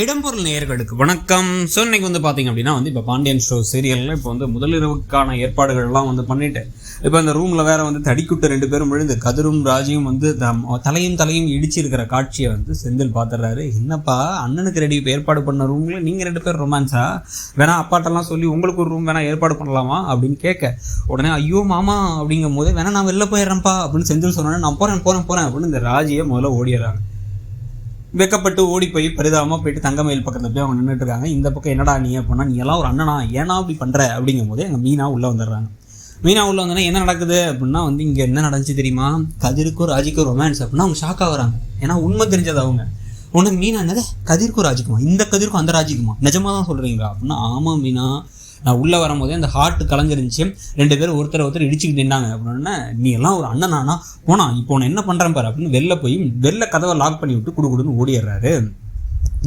இடம்பொருள் நேயர்களுக்கு வணக்கம். ஸோ இன்னைக்கு பார்த்தீங்க அப்படின்னா இப்போ பாண்டியன் ஷோ சீரியலில் இப்போ முதலிரவுக்கான ஏற்பாடுகள்லாம் பண்ணிட்டு இப்போ அந்த ரூமில் வேற தடிக்குட்டு 2 பேரும் விழுந்து கதிரும் ராஜியும் தலையும் இடிச்சிருக்கிற காட்சியை செந்தில் பார்த்துடுறாரு. என்னப்பா அண்ணனுக்கு ரெடி ஏற்பாடு பண்ண ரூமில் நீங்கள் 2 பேர் ரொமான்ஸா வேணா அப்பாட்டெல்லாம் சொல்லி உங்களுக்கு ஒரு ரூம் வேணா ஏற்பாடு பண்ணலாமா அப்படின்னு கேட்க உடனே ஐயோ மாமா அப்படிங்கும் போது வேணா நான் வெளில போயிடுறேன்ப்பா அப்படின்னு செந்தில் சொன்னோன்னே நான் போகிறேன் அப்படின்னு இந்த ராஜியை முதல்ல ஓடிடுறாங்க. வெக்கப்பட்டு ஓடி போய் பரிதாபமாக போயிட்டு தங்கமயில் பக்கத்தில் போய் அவங்க நின்றுட்டு இருக்காங்க. இந்த பக்கம் என்னடா நீ அப்படின்னா நீ எல்லாம் ஒரு அண்ணனா ஏன்னா அப்படி பண்ணுற அப்படிங்கும் போது எங்கள் மீனா உள்ளே வந்துடுறாங்க. மீனா உள்ளே வந்தோன்னா என்ன நடக்குது அப்படின்னா இங்கே என்ன நடந்துச்சு தெரியுமா, கதிருக்கும் ராஜிக்கும் ரொமான்ஸ் அப்படின்னா அவங்க ஷாக்காக வராங்க. ஏன்னா உண்மை தெரிஞ்சது அவங்க உனக்கு மீனா என்னது கதிருக்கும் ராஜிக்குமா, இந்த கதிருக்கும் அந்த ராஜிக்குமா நிஜமாக தான் சொல்கிறீங்களா அப்படின்னா ஆமாம் மீனா, நான் உள்ளே வரும்போதே அந்த ஹார்ட் கலஞ்சிருந்துச்சு, 2 பேரும் ஒருத்தர் இடிச்சுக்கிட்டு நின்னாங்க அப்படின்னா நீ எல்லாம் ஒரு அண்ணனானா போனா இப்போ உன்னை என்ன பண்ணுறேன் பாரு அப்படின்னு வெளில கதவை லாக் பண்ணி விட்டு குடுன்னு ஓடிடுறாரு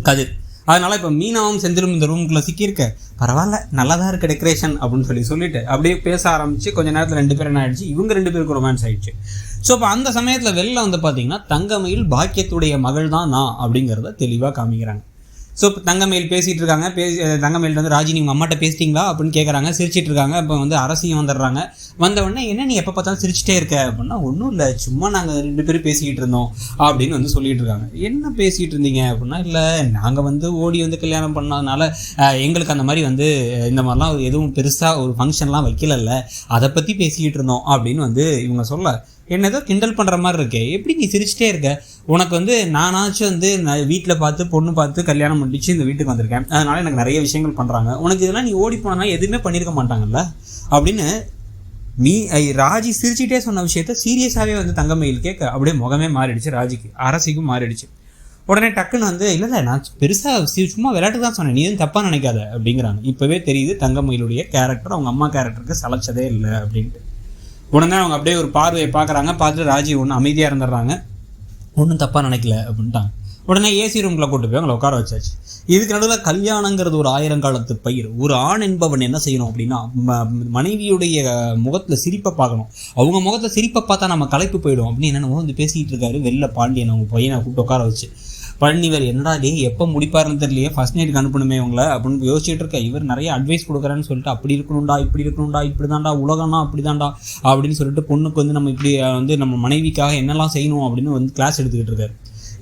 கதிர். அதனால இப்போ மீனாவும் செந்திலும் இந்த ரூமுக்குள்ளே சிக்கியிருக்க பரவாயில்ல நல்லா தான் இருக்குது டெக்கரேஷன் அப்படின்னு சொல்லிட்டு அப்படியே பேச ஆரம்பிச்சு கொஞ்சம் நேரத்தில் 2 பேரும் என்ன ஆயிடுச்சு, இவங்க 2 பேருக்கு ரொமான்ஸ் ஆயிடுச்சு. ஸோ இப்போ அந்த சமயத்தில் வெளில பார்த்தீங்கன்னா தங்கமயில் பாக்கியத்துடைய மகள் தான் நான் அப்படிங்கிறத தெளிவாக காமிக்கிறாங்க. ஸோ இப்போ தங்கமயில் பேசிகிட்டு இருக்காங்க. தங்கமயில் ராஜி நீங்கள் அம்மாட்ட பேசிட்டீங்களா அப்படின்னு கேட்குறாங்க. சிரிச்சிட்டு இருக்காங்க. இப்போ அரசியும் வந்துடுறாங்க. வந்தவுடனே என்ன நீ எப்போ பார்த்தாலும் சிரிச்சிட்டே இருக்க அப்படின்னா ஒன்றும் இல்லை சும்மா நாங்கள் 2 பேரும் பேசிக்கிட்டு இருந்தோம் அப்படின்னு சொல்லிட்டு இருக்காங்க. என்ன பேசிகிட்டு இருந்தீங்க அப்படின்னா இல்லை நாங்கள் ஓடி கல்யாணம் பண்ணதுனால எங்களுக்கு அந்த மாதிரி இந்த மாதிரிலாம் எதுவும் பெருசாக ஒரு ஃபங்க்ஷன்லாம் வைக்கலல்ல அதை பற்றி பேசிக்கிட்டு இருந்தோம் அப்படின்னு இவங்க சொல்ல என்ன ஏதோ கிண்டல் பண்ணுற மாதிரி இருக்கே, எப்படி நீ சிரிச்சிட்டே இருக்க, உனக்கு நானாச்சும் நான் வீட்டில் பார்த்து பொண்ணு பார்த்து கல்யாணம் முடிச்சு இந்த வீட்டுக்கு வந்திருக்கேன், அதனால எனக்கு நிறைய விஷயங்கள் பண்ணுறாங்க, உனக்கு இதெல்லாம் நீ ஓடி போனா எதுவுமே பண்ணியிருக்க மாட்டாங்கல்ல அப்படின்னு ராஜி சிரிச்சிட்டே சொன்ன விஷயத்த சீரியஸாகவே தங்கமயில் கேட்க அப்படியே முகமே மாறிடுச்சு. ராஜிக்கு அரசிக்கும் மாறிடுச்சு. உடனே டக்குன்னு இல்லை நான் பெருசாக சும்மா விளையாட்டு தான் சொன்னேன், நீ எதுவும் தப்பாக நினைக்காத அப்படிங்கிறாங்க. இப்போவே தெரியுது தங்கமயிலுடைய கேரக்டர் அவங்க அம்மா கேரக்டருக்கு சளைச்சதே இல்லை அப்படின்ட்டு. உடனே அவங்க அப்படியே ஒரு பார்வையை பார்க்குறாங்க. பார்த்துட்டு ராஜி ஒன்றும் அமைதியாக இருந்துடுறாங்க, ஒன்றும் தப்பாக நினைக்கல அப்படின்ட்டாங்க. உடனே ஏசி ரூமில் கூட்டு போய் அவங்களை உட்கார வச்சாச்சு. இதுக்கு நடுவில் கல்யாணங்கிறது ஒரு 1000 காலத்து பயிர். ஒரு ஆண் என்பவன் என்ன செய்யணும் அப்படின்னா மனைவியுடைய முகத்தில் சிரிப்பை பார்க்கணும். அவங்க முகத்தில் சிரிப்பை பார்த்தா நம்ம களைப்பு போயிடும் அப்படின்னு என்னென்னமோ பேசிக்கிட்டு இருக்காரு வெளில பாண்டியன். அவங்க பையனை கூப்பிட்டு உட்கார வச்சு பழனிவர் என்னடா டே எப்போ முடிப்பாருன்னு தெரியலையே, ஃபர்ஸ்ட் நைட்டுக்கு அனுப்பணுமே இவங்களை அப்படின்னு யோசிச்சுட்டு இருக்க. இவர் நிறைய அட்வைஸ் கொடுக்குறேன்னு சொல்லிட்டு அப்படி இருக்கணும்டா இப்படி தான்டா உலகம்னா அப்படி தான்டா அப்படின்னு சொல்லிட்டு பொண்ணுக்கு நம்ம இப்படி நம்ம மனைவிக்காக என்னெல்லாம் செய்யணும் அப்படின்னு கிளாஸ் எடுத்துக்கிட்டு இருக்காரு.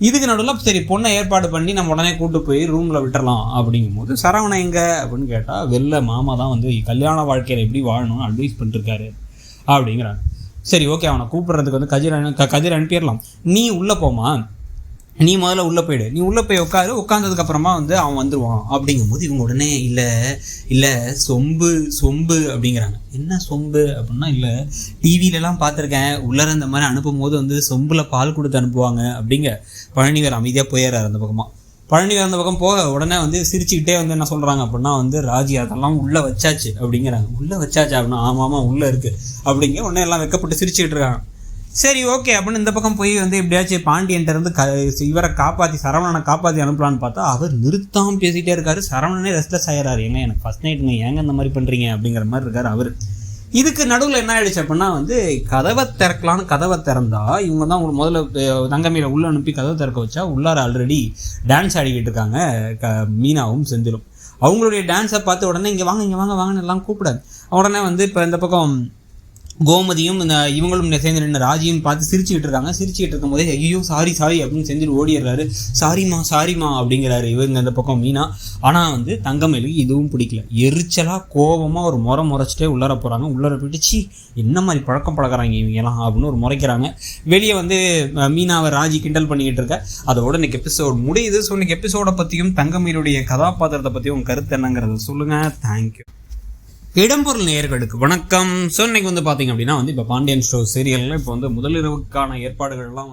இதுக்கு நடுவில் சரி பொண்ணை ஏற்பாடு பண்ணி நம்ம உடனே கூட்டு போய் ரூமில் விட்டுறலாம் அப்படிங்கும் போது சரவணன் எங்க அப்படின்னு கேட்டால் வெளில மாமா தான் கல்யாண வாழ்க்கையில் எப்படி வாழணும்னு அட்வைஸ் பண்ணிருக்காரு அப்படிங்கிறாங்க. சரி ஓகே அவனை கூப்பிடுறதுக்கு கதிர் அனுப்பிடலாம், நீ உள்ளே போமா, நீ முதல்ல உள்ளே போயிடு, நீ உள்ளே போய் உட்காந்ததுக்கப்புறமா அவன் வந்துடுவான் அப்படிங்கும்போது இவங்க உடனே இல்லை சொம்பு அப்படிங்கிறாங்க. என்ன சொம்பு அப்படின்னா இல்லை டிவிலெலாம் பார்த்துருக்கேன் உள்ளர இந்த மாதிரி அனுப்பும் போது சொம்பில் பால் கொடுத்து அனுப்புவாங்க அப்படிங்க. பழனிவர் அமைதியாக போயிடுறாரு அந்த பக்கமாக. பழனிவர் அந்த பக்கம் போக உடனே சிரிச்சுக்கிட்டே என்ன சொல்கிறாங்க அப்படின்னா ராஜி அதெல்லாம் உள்ளே வச்சாச்சு அப்படிங்கிறாங்க. உள்ளே வச்சாச்சு அப்படின்னா ஆமாம் உள்ளே இருக்குது அப்படிங்க. உடனே எல்லாம் வெக்கப்பட்டு சிரிச்சுக்கிட்டு இருக்காங்க. சரி ஓகே அப்படின்னு இந்த பக்கம் போய் எப்படியாச்சும் பாண்டியன்ட்ட இருந்து இவரை காப்பாற்றி சரவணனை காப்பாற்றி அனுப்பலான்னு பார்த்தா அவர் நிறுத்தாமல் பேசிகிட்டே இருக்காரு. சரவணனே ரெஸ்ட்லெஸ் ஆகிறாரு. எனக்கு ஃபர்ஸ்ட் நைட்டுங்க ஏங்க இந்த மாதிரி பண்ணுறீங்க அப்படிங்கிற மாதிரி இருக்கார் அவர். இதுக்கு நடுவில் என்ன ஆயிடுச்சு அப்படின்னா கதவை திறக்கலான்னு கதவை திறந்தா இவங்க தான் முதல்ல தங்கமயில உள்ளே அனுப்பி கதவை திறக்க வச்சா உள்ளார ஆல்ரெடி டான்ஸ் ஆடிக்கிட்டு இருக்காங்க மீனாவும் செந்திலும். அவங்களுடைய டான்ஸை பார்த்து உடனே இங்கே வாங்க வாங்கன்னு எல்லாம் கூப்பிடாது. உடனே இப்போ இந்த பக்கம் கோமதியும் இவங்களும் சேர்ந்து நின்று ராஜியும் பார்த்து சிரிச்சுக்கிட்டு இருக்காங்க. சிரிச்சுக்கிட்டு இருக்கும் போதே ஐயோ சாரி அப்படின்னு செஞ்சுட்டு ஓடிடுறாரு. சாரிம்மா அப்படிங்கிறாரு இவங்க அந்த பக்கம் மீனா. ஆனால் தங்கமயிலுக்கு இதுவும் பிடிக்கல. எரிச்சலாக கோபமாக ஒரு முறைச்சிட்டே உள்ளார போகிறாங்க. உள்ளார போயிட்டு என்ன மாதிரி பழக்கம் பழக்கிறாங்க இவங்கெல்லாம் அப்படின்னு ஒரு முறைக்கிறாங்க. வெளியே மீனாவை ராஜி கிண்டல் பண்ணிக்கிட்டு இருக்க. அதோட இன்னைக்கு எபிசோட் முடியுது. ஸோ இன்னைக்கு எபிசோடை பற்றியும் தங்கமயிலுடைய கதாபாத்திரத்தை பற்றியும் உங்கள் கருத்து என்னங்கிறத சொல்லுங்கள். தேங்க்யூ. இடம்பொருள் நேயர்களுக்கு வணக்கம். ஸோ இன்னைக்கு பார்த்தீங்க அப்படின்னா இப்போ பாண்டியன் ஷோ சீரியலில் இப்போ முதலிரவுக்கான ஏற்பாடுகள்லாம்